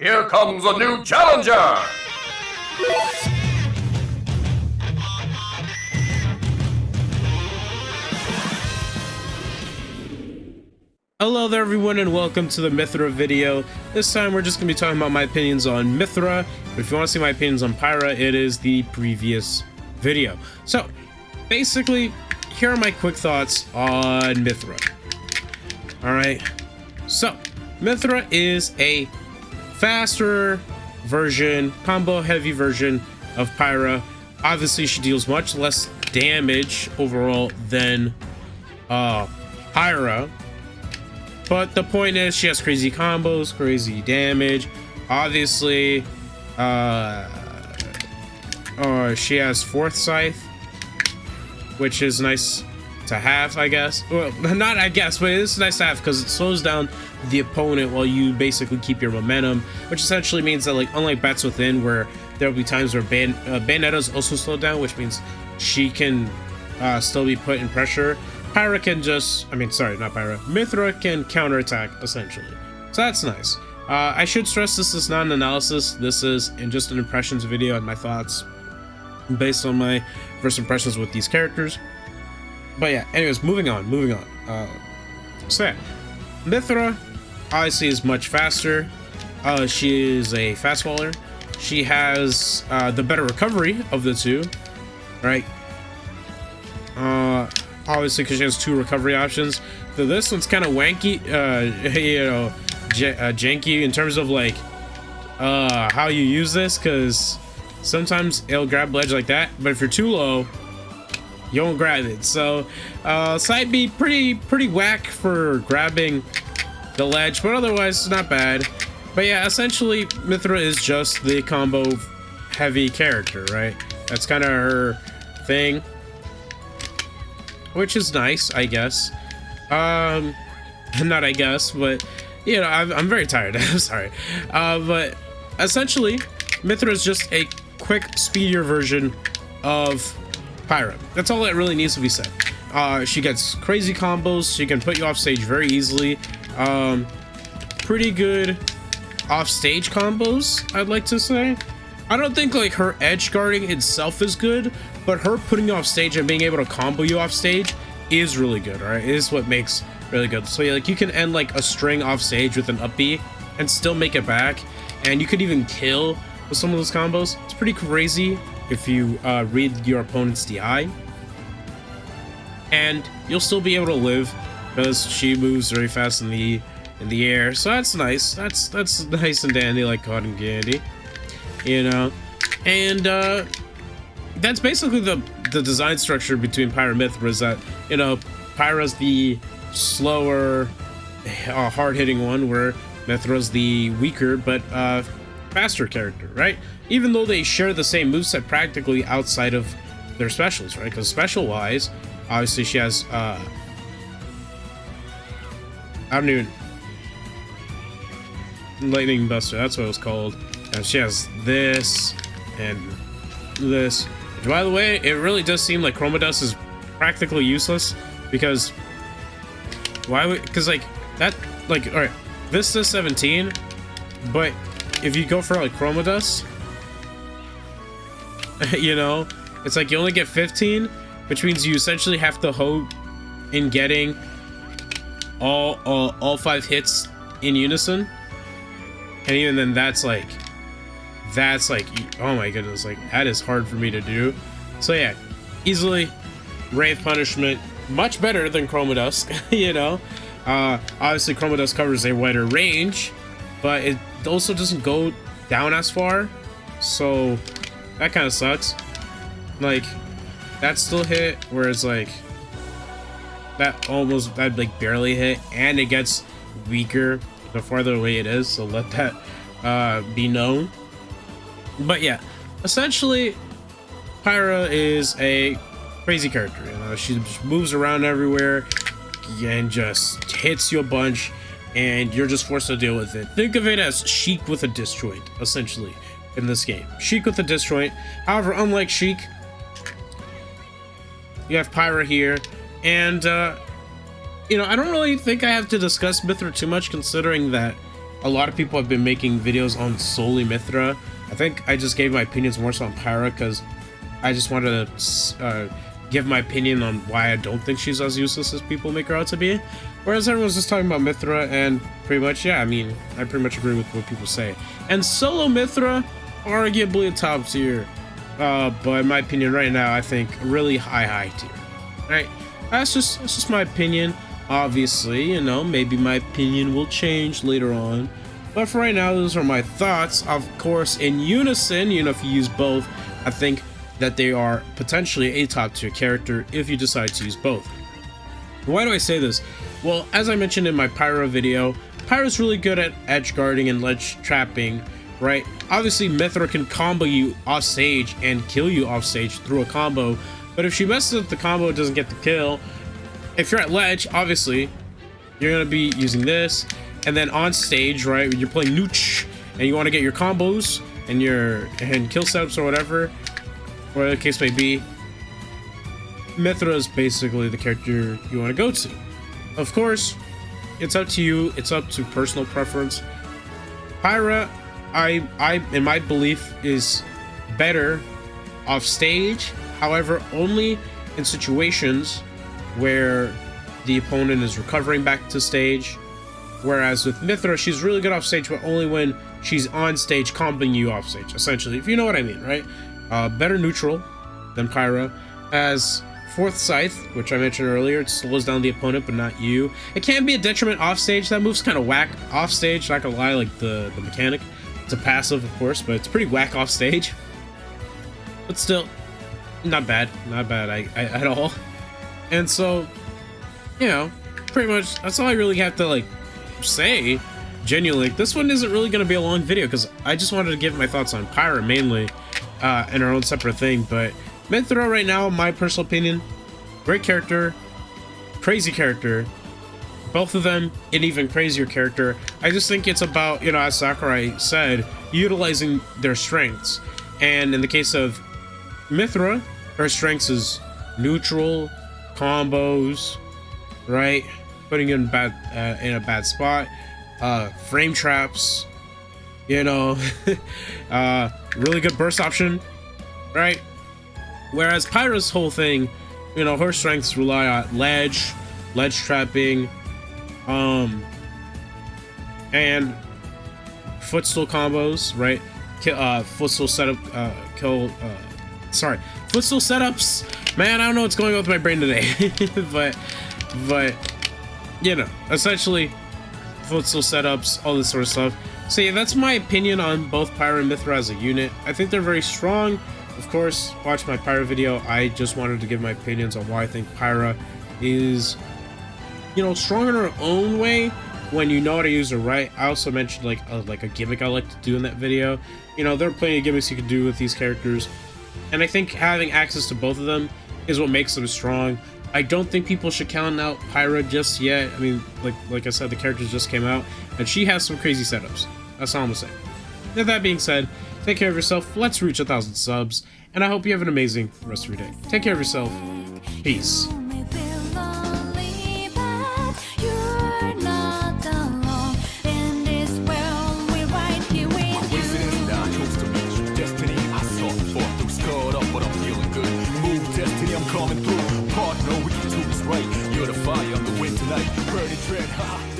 Here comes a new challenger! Hello there everyone and welcome to the Mythra video. This time we're just going to be talking about my opinions on Mythra. But if you want to see my opinions on Pyra, it is the previous video. So, basically, here are my quick thoughts on Mythra. Alright, so, Mythra is a faster version, combo heavy version of Pyra. Obviously, she deals much less damage overall than Pyra. But the point is, she has crazy combos, crazy damage. Obviously, she has fourth scythe, which is nice to have, I guess. Well, not I guess, but it's nice to have because it slows down the opponent while you basically keep your momentum, which essentially means that, like, unlike Bats Within, where there will be times where Bayonetta's also slowed down, which means she can still be put in pressure. Pyra can just, Mythra can counterattack, essentially. So that's nice. I should stress this is not an analysis. This is just an impressions video and my thoughts based on my first impressions with these characters. But yeah, anyways, moving on. So yeah, Mythra obviously is much faster. She is a fast faller. She has the better recovery of the two, right? Obviously, because she has two recovery options. So this one's kind of wanky, janky in terms of like how you use this, because sometimes it'll grab ledge like that, but if you're too low, you won't grab it. So side B pretty whack for grabbing the ledge, but otherwise it's not bad. But yeah, essentially Mythra is just the combo heavy character, right? That's kind of her thing, which is nice, I guess. Not I guess, but you know, I'm very tired. I'm sorry. But essentially, Mythra is just a quick, speedier version of Pyra. That's all that really needs to be said. She gets crazy combos. She can put you off stage very easily. Pretty good off stage combos, I'd like to say. I don't think like her edge guarding itself is good, but her putting you off stage and being able to combo you off stage is really good, right? It is what makes really good. So yeah, like you can end like a string off stage with an up B and still make it back, and you could even kill with some of those combos. It's pretty crazy if you read your opponent's DI, and you'll still be able to live because she moves very fast in the air. So that's nice. That's nice and dandy, like cotton candy, you know. And that's basically the design structure between Pyra and Mythra, is that, you know, Pyra's the slower, hard-hitting one, where Mythra's the weaker but faster character, right? Even though they share the same moveset practically outside of their specials, right? Because special-wise, obviously she has Lightning Buster, that's what it was called. And she has this and this. By the way, it really does seem like Chroma Dust is practically useless, because why would, because like that, like, all right, this is 17, but if you go for like Chroma Dust, you know, it's like you only get 15, which means you essentially have to hope in getting all 5 hits in unison, and even then that's like, oh my goodness, like that is hard for me to do. So yeah, easily Wraith Punishment, much better than Chroma Dust. You know, obviously Chroma Dust covers a wider range, but it also doesn't go down as far, so that kind of sucks. Like that still hit, whereas like that like barely hit, and it gets weaker the farther away it is, so let that be known. But yeah, essentially Pyra is a crazy character, you know. She just moves around everywhere and just hits you a bunch, and you're just forced to deal with it. Think of it as Sheik with a disjoint, essentially, in this game. Sheik with a disjoint. However, unlike Sheik, you have Pyra here, and you know, I don't really think I have to discuss Mythra too much, considering that a lot of people have been making videos on solely Mythra. I think I just gave my opinions more so on Pyra because I just wanted to give my opinion on why I don't think she's as useless as people make her out to be. Whereas everyone's just talking about Mythra, and pretty much, yeah, I mean, I pretty much agree with what people say. And solo Mythra, arguably a top tier. But in my opinion right now, I think really high tier. Alright, that's just my opinion. Obviously, you know, maybe my opinion will change later on. But for right now, those are my thoughts. Of course, in unison, you know, if you use both, I think that they are potentially a top tier character if you decide to use both. Why do I say this? Well, as I mentioned in my Pyra video, Pyra's really good at edge guarding and ledge trapping, right? Obviously, Mythra can combo you off stage and kill you off stage through a combo, but if she messes up the combo, it doesn't get the kill. If you're at ledge, obviously, you're gonna be using this, and then on stage, right, when you're playing Nooch, and you want to get your combos and your kill setups or whatever the case may be, Mythra is basically the character you want to go to. Of course, it's up to you. It's up to personal preference. Pyra, I in my belief, is better off stage. However, only in situations where the opponent is recovering back to stage. Whereas with Mythra, she's really good off stage, but only when she's on stage comboing you off stage, essentially, if you know what I mean, right? Better neutral than Pyra. As fourth scythe, which I mentioned earlier, it slows down the opponent, but not you. It can be a detriment off stage. That move's kind of whack off stage, not gonna lie, like the mechanic. It's a passive, of course, but it's pretty whack off stage. But still, not bad at all. And so, you know, pretty much that's all I really have to like say. Genuinely, this one isn't really going to be a long video because I just wanted to give my thoughts on Pyra mainly, in our own separate thing. But Mythra right now, my personal opinion, great character, crazy character, both of them an even crazier character. I just think it's about, you know, as Sakurai said, utilizing their strengths. And in the case of Mythra, her strengths is neutral, combos, right, putting you in a bad spot, frame traps, you know, really good burst option, right? Whereas Pyra's whole thing, you know, her strengths rely on ledge trapping, and footstool combos, right? Footstool setup, footstool setups. Man, I don't know what's going on with my brain today, but you know, essentially footstool setups, all this sort of stuff. So yeah, that's my opinion on both Pyra and Mythra as a unit. I think they're very strong. Of course, watch my Pyra video. I just wanted to give my opinions on why I think Pyra is, you know, strong in her own way when you know how to use her right. I also mentioned like a gimmick I like to do in that video. You know, there are plenty of gimmicks you can do with these characters, and I think having access to both of them is what makes them strong. I don't think people should count out Pyra just yet. I mean, like I said, the characters just came out, and she has some crazy setups. That's all I'm gonna say. With that being said, take care of yourself. Let's reach 1,000 subs, and I hope you have an amazing rest of your day. Take care of yourself. Peace. Coming through, partner, we can do this right. You're the fire, I'm the wind tonight. Burning dread, haha.